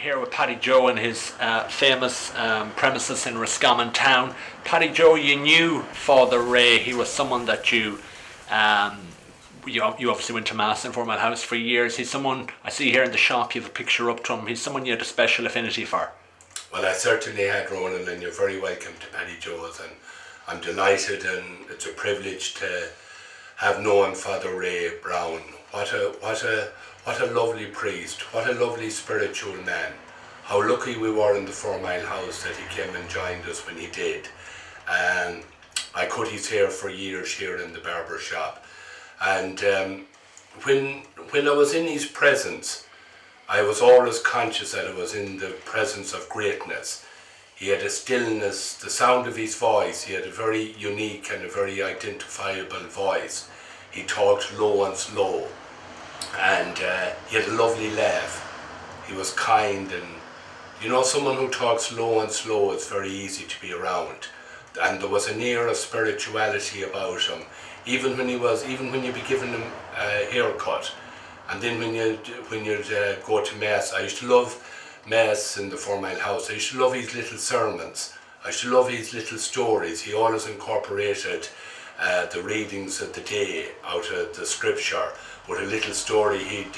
here with Paddy Joe in his famous premises in Roscommon town. Paddy Joe, you knew Father Ray. He was someone that you obviously went to Mass in Formal House for years. He's someone, I see here in the shop you have a picture up to him. He's someone you had a special affinity for. Well, I certainly had, Ronan, and you're very welcome to Paddy Joe's, and I'm delighted, and it's a privilege to have known Fr Ray Browne. What a lovely priest, what a lovely spiritual man. How lucky we were in the 4 Mile House that he came and joined us when he did. I cut his hair for years here in the barber shop, and when I was in his presence, I was always conscious that I was in the presence of greatness. He had a stillness, the sound of his voice. He had a very unique and a very identifiable voice. He talked low and slow, and he had a lovely laugh. He was kind, and you know, someone who talks low and slow is very easy to be around. And there was an air of spirituality about him, even when you'd be giving him a haircut. And then when you'd go to Mass, I used to love Mass in the 4 Mile House. I used to love his little sermons. I used to love his little stories. He always incorporated the readings of the day out of the scripture with a little story he'd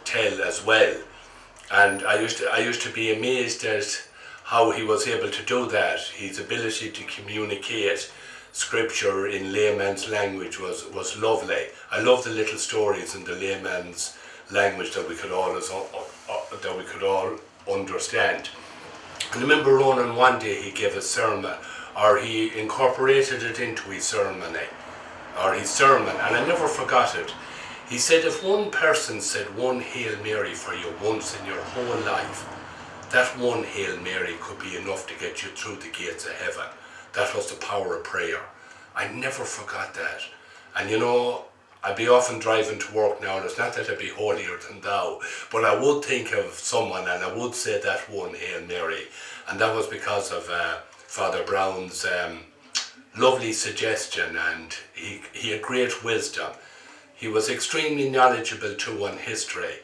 tell as well. And I used to be amazed at how he was able to do that. His ability to communicate scripture in layman's language was lovely. I love the little stories in the layman's language that we could all understand. And I remember Ronan, one day he gave a sermon, or he incorporated it into his sermon, and I never forgot it. He said, if one person said one Hail Mary for you once in your whole life, that one Hail Mary could be enough to get you through the gates of heaven. That was the power of prayer. I never forgot that. And you know, I'd be often driving to work now, and it's not that I'd be holier than thou, but I would think of someone and I would say that one Hail Mary. And that was because of Father Browne's lovely suggestion, and he had great wisdom. He was extremely knowledgeable too on history.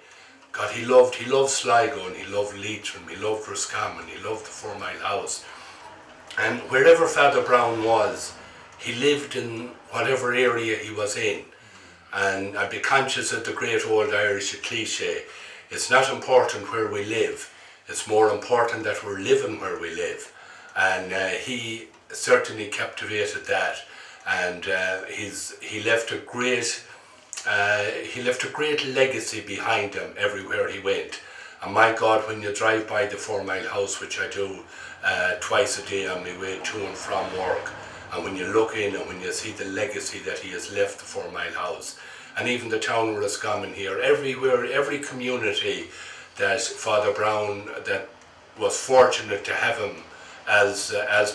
God, he loved Sligo, and he loved Leitrim, he loved Roscommon, he loved the 4 Mile House. And wherever Father Browne was, he lived in whatever area he was in. And I'd be conscious of the great old Irish cliche, it's not important where we live, it's more important that we're living where we live. And he certainly captivated that, and he left a great legacy behind him everywhere he went. And my God, when you drive by the 4 Mile House, which I do twice a day on my way to and from work, and when you look in and when you see the legacy that he has left the 4 Mile House, and even the town of Roscommon here, everywhere, every community that Father Browne, that was fortunate to have him as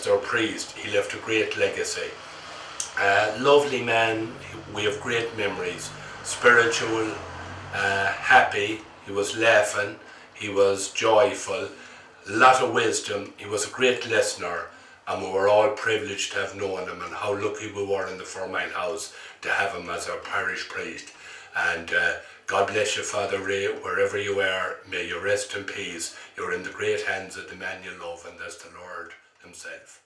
their priest, he left a great legacy. Lovely man, we have great memories, spiritual, happy, he was laughing, he was joyful, a lot of wisdom, he was a great listener, and we were all privileged to have known him, and how lucky we were in the 4 Mile House to have him as our parish priest. And God bless you, Father Ray, wherever you are, may you rest in peace. You're in the great hands of the man you love, and that's the Lord himself.